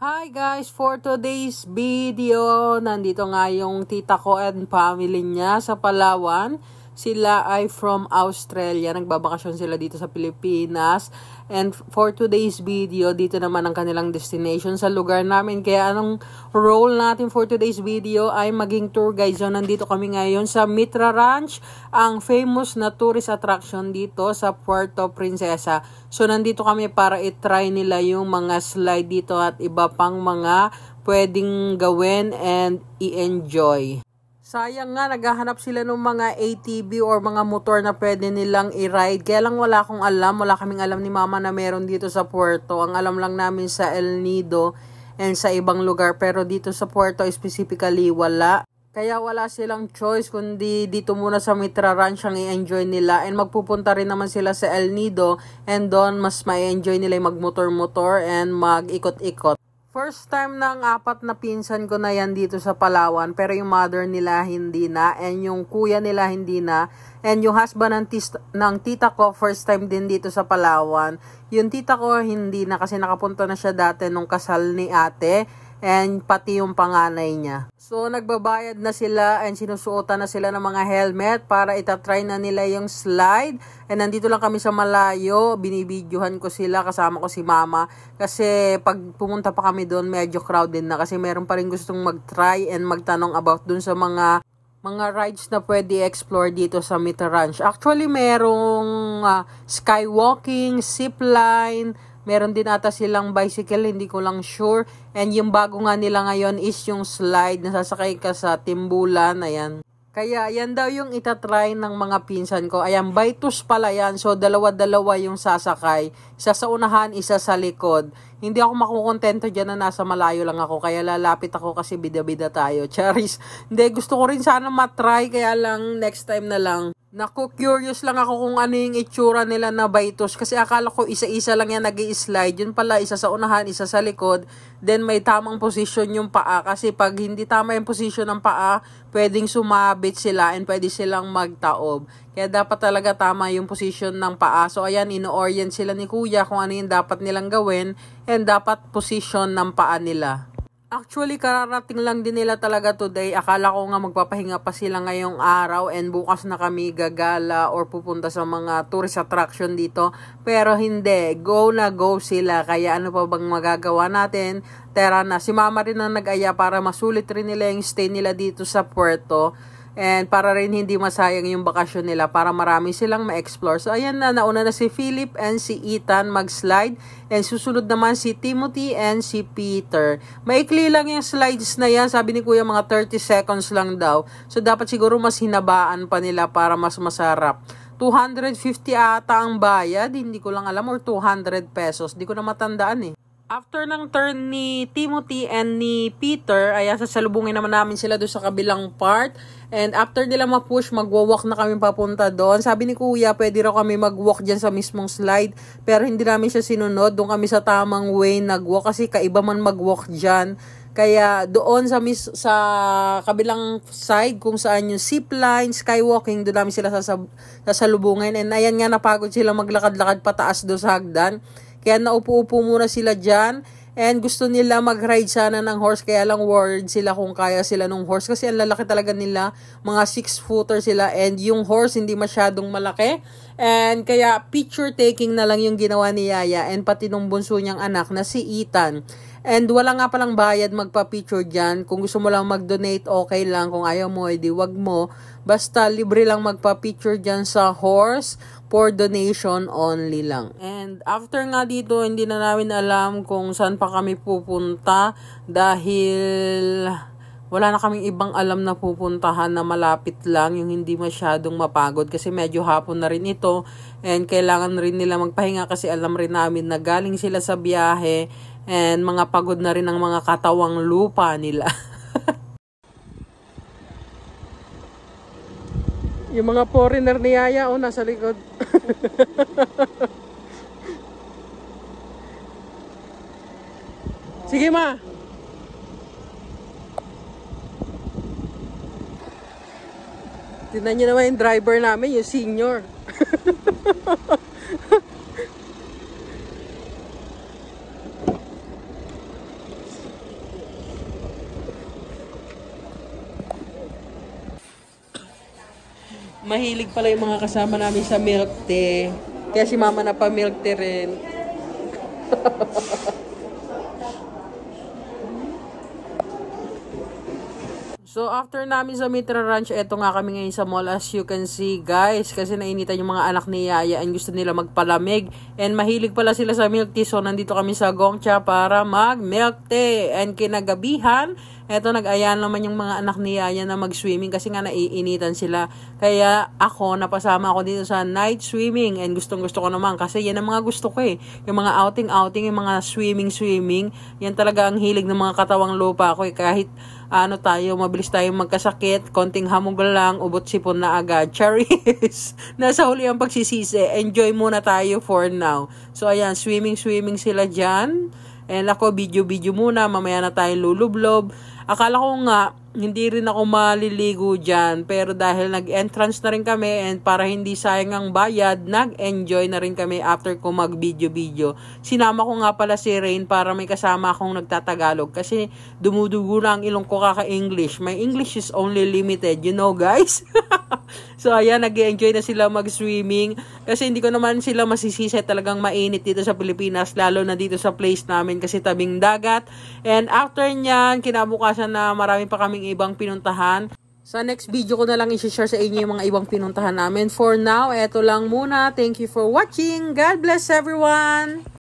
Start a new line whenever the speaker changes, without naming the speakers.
Hi guys, for today's video, nandito nga yung tita ko and family niya sa Palawan. Sila ay from Australia, nagbabakasyon sila dito sa Pilipinas. And for today's video, dito naman ang kanilang destination sa lugar namin. Kaya anong role natin for today's video ay maging tour guide. So nandito kami ngayon sa Mitra Ranch, ang famous na tourist attraction dito sa Puerto Princesa. So nandito kami para i-try nila yung mga slide dito at iba pang mga pwedeng gawin and i-enjoy. Sayang nga, naghahanap sila ng mga ATV or mga motor na pwede nilang i-ride. Kaya lang wala kaming alam ni mama na meron dito sa Puerto. Ang alam lang namin sa El Nido and sa ibang lugar. Pero dito sa Puerto specifically wala. Kaya wala silang choice kundi dito muna sa Mitra Ranch ang i-enjoy nila. And magpupunta rin naman sila sa El Nido and doon mas ma-enjoy nila yung magmotor-motor and mag-ikot-ikot. First time ng 4 na pinsan ko na yan dito sa Palawan, pero yung mother nila hindi na, and yung kuya nila hindi na, and yung husband ng tita ko first time din dito sa Palawan. Yung tita ko hindi na kasi nakapunta na siya dati nung kasal ni ate, and pati yung panganay niya. So nagbabayad na sila and sinusuotan na sila ng mga helmet para itatry na nila yung slide. And nandito lang kami sa malayo, binibidyohan ko sila, kasama ko si mama. Kasi pag pumunta pa kami doon, medyo crowded na kasi meron pa rin gustong mag-try and magtanong about dun sa mga rides na pwede explore dito sa Mitra Ranch. Actually, merong skywalking, zipline, meron din ata silang bicycle, hindi ko lang sure. And yung bago nga nila ngayon is yung slide na sasakay ka sa timbulan, ayan. Kaya yan daw yung itatry ng mga pinsan ko. Ayan, by twos pala yan. So, dalawa-dalawa yung sasakay. Isa sa unahan, isa sa likod. Hindi ako makukontento dyan na nasa malayo lang ako. Kaya lalapit ako kasi bida-bida tayo. Charis. Hindi, gusto ko rin sana matry. Kaya lang, next time na lang. Naku, curious lang ako kung ano yung itsura nila na baitos. Kasi akala ko isa-isa lang yan nag-i-slide. Yun pala, isa sa unahan, isa sa likod. Then may tamang position yung paa. Kasi pag hindi tama yung position ng paa, pwedeng sumabit sila and pwede silang magtaob. Kaya dapat talaga tama yung position ng paa. So ayan, ino-orient sila ni kuya kung ano yung dapat nilang gawin and dapat position ng paa nila. Actually, kararating lang din nila talaga today. Akala ko nga magpapahinga pa sila ngayong araw and bukas na kami gagala or pupunta sa mga tourist attraction dito. Pero hindi, go na go sila. Kaya ano pa bang magagawa natin? Tara na. Si mama rin ang nag-aya para masulit rin nila yung stay nila dito sa Puerto. And para rin hindi masayang yung bakasyon nila para marami silang ma-explore. So ayan na, nauna na si Philip and si Ethan mag-slide. And susunod naman si Timothy and si Peter. Maikli lang yung slides na yan. Sabi ni kuya mga 30 seconds lang daw. So dapat siguro mas hinabaan pa nila para mas masarap. 250 ata ang bayad. Hindi ko lang alam, or 200 pesos. Hindi ko na matandaan eh. After ng turn ni Timothy and ni Peter, ayan, sasalubungin naman namin sila doon sa kabilang part. And after nila ma-push, magwa-walk na kami papunta doon. Sabi ni kuya, pwede raw kami mag-walk dyan sa mismong slide. Pero hindi namin siya sinunod. Doon kami sa tamang way nag-walk kasi kaiba man mag-walk dyan. Kaya doon sa kabilang side kung saan yung zipline, skywalking, doon namin sila sasalubungin. And ayan nga, napagod sila maglakad-lakad pataas doon sa hagdan. Kaya naupo-upo muna sila dyan. And gusto nila mag-ride sana ng horse. Kaya lang worried sila kung kaya sila ng horse. Kasi ang lalaki talaga nila. Mga 6-footer sila. And yung horse hindi masyadong malaki. And kaya picture taking na lang yung ginawa ni Yaya. And pati nung bunso niyang anak na si Ethan. And wala nga palang bayad magpa-picture dyan. Kung gusto mo lang mag-donate, okay lang. Kung ayaw mo, edi wag mo. Basta libre lang magpa-picture dyan sa horse for donation only lang. And after nga dito, hindi na namin alam kung saan pa kami pupunta dahil wala na kaming ibang alam na pupuntahan na malapit lang, yung hindi masyadong mapagod kasi medyo hapon na rin ito and kailangan rin nila magpahinga kasi alam rin namin na galing sila sa biyahe and mga pagod na rin ang mga katawang lupa nila. Yung mga foreigner ni Yaya, nasa likod. Sige ma. Tignan nyo naman yung driver namin, yung senior. Mahilig pala yung mga kasama namin sa milk tea. Kaya si mama na pa milk tea rin. So, after namin sa Mitra Ranch, eto nga kami ngayon sa mall as you can see, guys. Kasi nainitan yung mga anak ni Yaya and gusto nila magpalamig. And mahilig pala sila sa milk tea. So, nandito kami sa Gongcha para mag-milk tea. And kinagabihan, eto nag-ayan naman yung mga anak ni Yaya na mag-swimming kasi nga naiinitan sila. Kaya ako, napasama ako dito sa night swimming. And gustong-gusto ko naman kasi yan ang mga gusto ko eh. Yung mga outing-outing, yung mga swimming-swimming. Yan talaga ang hilig ng mga katawang lupa ko eh. Kahit mabilis tayong magkasakit, konting hamog lang, ubot sipon na agad. Charis! Nasa huli ang pagsisisi. Enjoy muna tayo for now. So, ayan, swimming sila dyan. And ako, video muna. Mamaya na tayo lulublob. Akala ko nga, hindi rin ako maliligo dyan. Pero dahil nag-entrance na rin kami and para hindi sayang ang bayad, nag-enjoy na rin kami after ko mag-video. Sinama ko nga pala si Rain para may kasama akong nagtatagalog. Kasi dumudugo na ang ilong ko kaka-English. My English is only limited, you know guys? So ayan, nag-enjoy na sila mag-swimming. Kasi hindi ko naman sila masisisi, talagang mainit dito sa Pilipinas. Lalo na dito sa place namin kasi tabing dagat. And after nyan, kinabukasan na marami pa kaming ibang pinuntahan. Sa next video ko na lang i-share sa inyo yung mga ibang pinuntahan namin. For now, eto lang muna. Thank you for watching. God bless everyone!